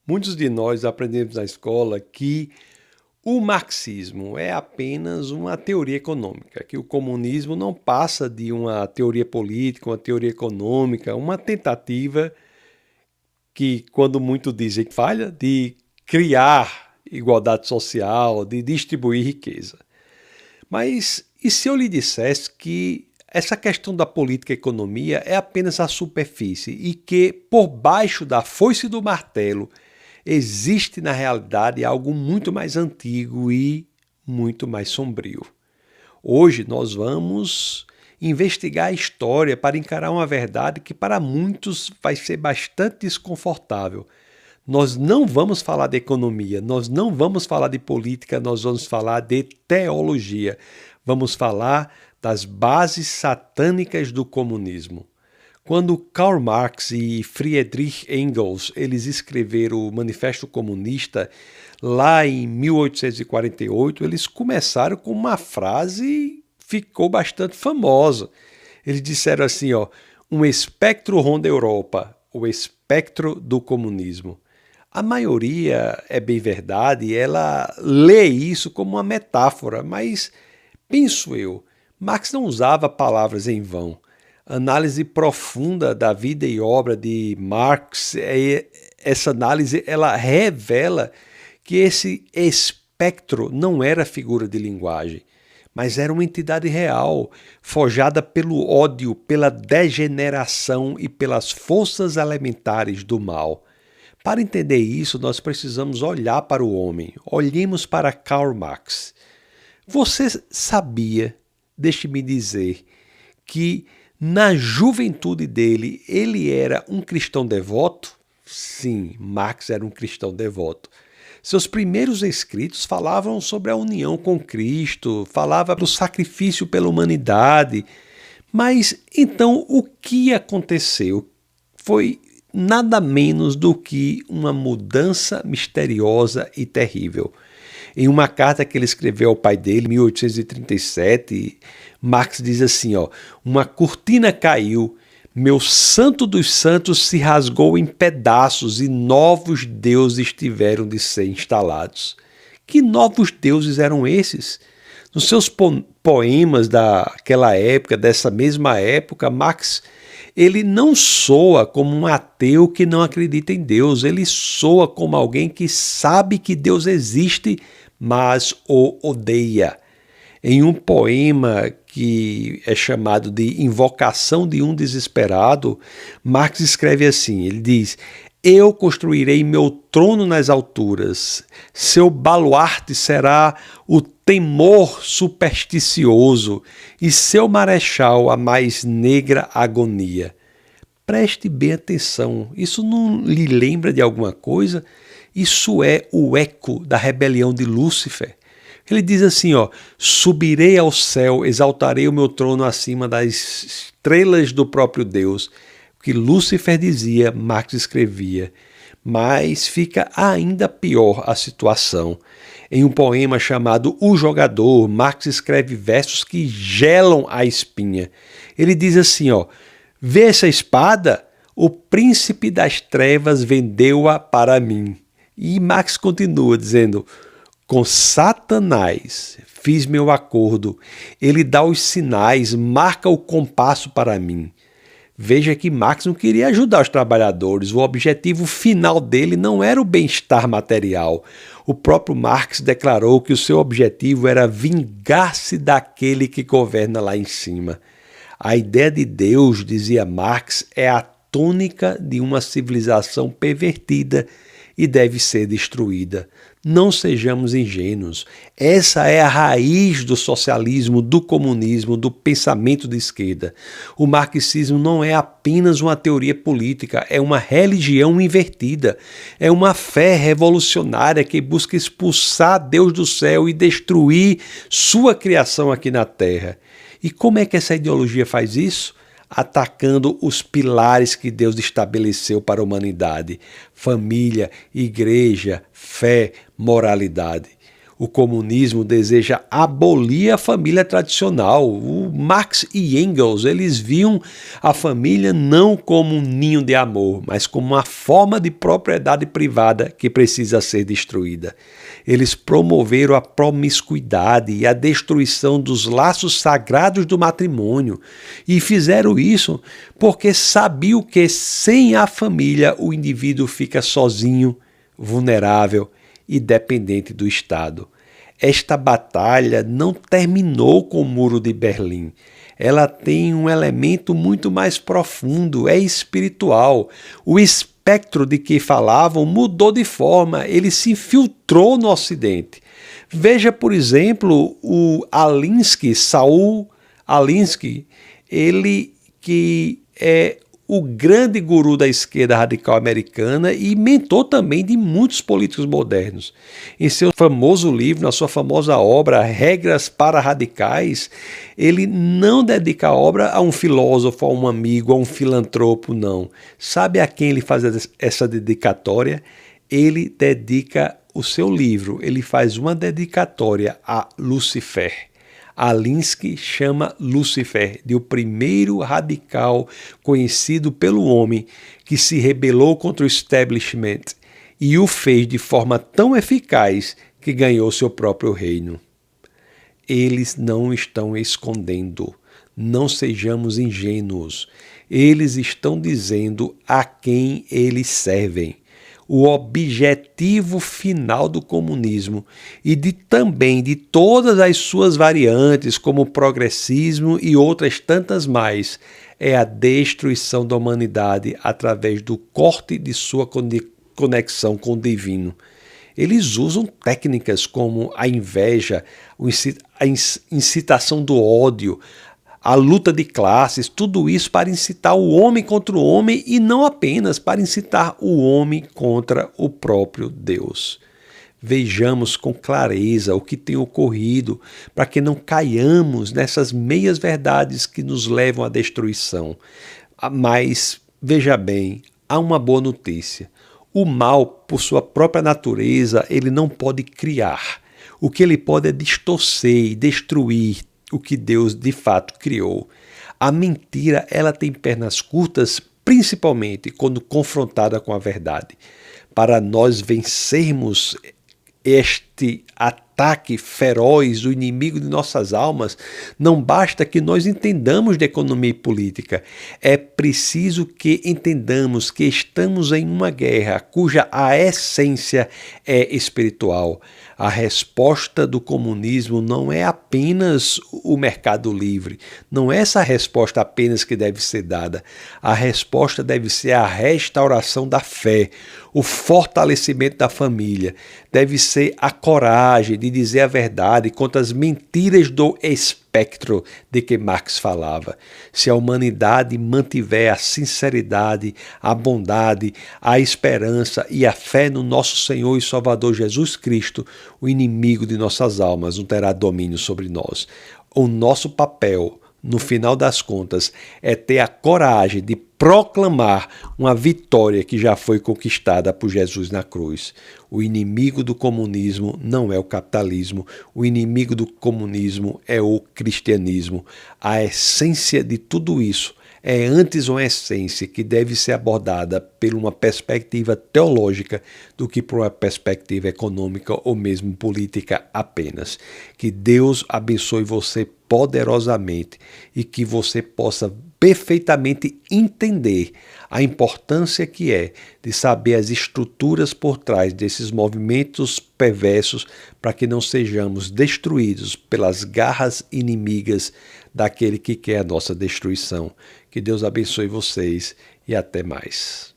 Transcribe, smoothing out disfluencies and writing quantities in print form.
Muitos de nós aprendemos na escola que o marxismo é apenas uma teoria econômica, que o comunismo não passa de uma teoria política, uma teoria econômica, uma tentativa que, quando muito dizem que falha, de criar igualdade social, de distribuir riqueza. Mas e se eu lhe dissesse que essa questão da política e economia é apenas a superfície e que, por baixo da foice e do martelo, existe na realidade algo muito mais antigo e muito mais sombrio? Hoje nós vamos investigar a história para encarar uma verdade que para muitos vai ser bastante desconfortável. Nós não vamos falar de economia, nós não vamos falar de política, nós vamos falar de teologia. Vamos falar das bases satânicas do comunismo. Quando Karl Marx e Friedrich Engels eles escreveram o Manifesto Comunista, lá em 1848, eles começaram com uma frase que ficou bastante famosa. Eles disseram assim, um espectro ronda a Europa, o espectro do comunismo. A maioria, é bem verdade, ela lê isso como uma metáfora, mas, penso eu, Marx não usava palavras em vão. A análise profunda da vida e obra de Marx, essa análise ela revela que esse espectro não era figura de linguagem, mas era uma entidade real, forjada pelo ódio, pela degeneração e pelas forças elementares do mal. Para entender isso, nós precisamos olhar para o homem. Olhemos para Karl Marx. Você sabia, deixe-me dizer, que na juventude dele ele era um cristão devoto? Sim, Marx era um cristão devoto. Seus primeiros escritos falavam sobre a união com Cristo, falava do sacrifício pela humanidade. Mas então o que aconteceu? Foi nada menos do que uma mudança misteriosa e terrível. Em uma carta que ele escreveu ao pai dele, em 1837, Marx diz assim, uma cortina caiu, meu santo dos santos se rasgou em pedaços e novos deuses tiveram de ser instalados. Que novos deuses eram esses? Nos seus poemas daquela época, dessa mesma época, Marx ele não soa como um ateu que não acredita em Deus, ele soa como alguém que sabe que Deus existe, mas o odeia. Em um poema que é chamado de Invocação de um Desesperado, Marx escreve assim, ele diz: eu construirei meu trono nas alturas, seu baluarte será o temor supersticioso e seu marechal a mais negra agonia. Preste bem atenção, isso não lhe lembra de alguma coisa? Isso é o eco da rebelião de Lúcifer. Ele diz assim, subirei ao céu, exaltarei o meu trono acima das estrelas do próprio Deus. O que Lúcifer dizia, Marx escrevia. Mas fica ainda pior a situação. Em um poema chamado O Jogador, Marx escreve versos que gelam a espinha. Ele diz assim, vê essa espada? O príncipe das trevas vendeu-a para mim. E Marx continua dizendo, com Satanás fiz meu acordo, ele dá os sinais, marca o compasso para mim. Veja que Marx não queria ajudar os trabalhadores, o objetivo final dele não era o bem-estar material. O próprio Marx declarou que o seu objetivo era vingar-se daquele que governa lá em cima. A ideia de Deus, dizia Marx, é a tônica de uma civilização pervertida e deve ser destruída. Não sejamos ingênuos. Essa é a raiz do socialismo, do comunismo, do pensamento de esquerda. O marxismo não é apenas uma teoria política, é uma religião invertida. É uma fé revolucionária que busca expulsar Deus do céu e destruir sua criação aqui na Terra. E como é que essa ideologia faz isso? Atacando os pilares que Deus estabeleceu para a humanidade: família, igreja, fé, moralidade. O comunismo deseja abolir a família tradicional. O Marx e Engels, eles viam a família não como um ninho de amor, mas como uma forma de propriedade privada que precisa ser destruída. Eles promoveram a promiscuidade e a destruição dos laços sagrados do matrimônio e fizeram isso porque sabiam que sem a família o indivíduo fica sozinho, vulnerável e dependente do Estado. Esta batalha não terminou com o Muro de Berlim. Ela tem um elemento muito mais profundo, é espiritual. O espectro de que falavam mudou de forma, ele se infiltrou no Ocidente. Veja, por exemplo, o Alinsky, Saul Alinsky, ele que é o grande guru da esquerda radical americana e mentor também de muitos políticos modernos. Em seu famoso livro, na sua famosa obra Regras para Radicais, ele não dedica a obra a um filósofo, a um amigo, a um filantropo, não. Sabe a quem ele faz essa dedicatória? Ele dedica o seu livro, ele faz uma dedicatória a Lucifer. Alinsky chama Lúcifer de o primeiro radical conhecido pelo homem que se rebelou contra o establishment e o fez de forma tão eficaz que ganhou seu próprio reino. Eles não estão escondendo, não sejamos ingênuos. Eles estão dizendo a quem eles servem. O objetivo final do comunismo e também de todas as suas variantes, como o progressismo e outras tantas mais, é a destruição da humanidade através do corte de sua conexão com o divino. Eles usam técnicas como a inveja, a incitação do ódio, a luta de classes, tudo isso para incitar o homem contra o homem e não apenas para incitar o homem contra o próprio Deus. Vejamos com clareza o que tem ocorrido para que não caiamos nessas meias verdades que nos levam à destruição. Mas, veja bem, há uma boa notícia. O mal, por sua própria natureza, ele não pode criar. O que ele pode é distorcer e destruir o que Deus de fato criou. A mentira, ela tem pernas curtas, principalmente quando confrontada com a verdade. Para nós vencermos este ataque feroz do inimigo de nossas almas, não basta que nós entendamos de economia e política. É preciso que entendamos que estamos em uma guerra cuja a essência é espiritual. A resposta do comunismo não é apenas o mercado livre, não é essa resposta apenas que deve ser dada. A resposta deve ser a restauração da fé, o fortalecimento da família, deve ser a coragem de dizer a verdade contra as mentiras do espectro de que Marx falava. Se a humanidade mantiver a sinceridade, a bondade, a esperança e a fé no nosso Senhor e Salvador Jesus Cristo, o inimigo de nossas almas não terá domínio sobre nós. O nosso papel, no final das contas, é ter a coragem de proclamar uma vitória que já foi conquistada por Jesus na cruz. O inimigo do comunismo não é o capitalismo, o inimigo do comunismo é o cristianismo. A essência de tudo isso é antes uma essência que deve ser abordada por uma perspectiva teológica do que por uma perspectiva econômica ou mesmo política apenas. Que Deus abençoe você poderosamente e que você possa perfeitamente entender a importância que é de saber as estruturas por trás desses movimentos perversos para que não sejamos destruídos pelas garras inimigas daquele que quer a nossa destruição. Que Deus abençoe vocês e até mais.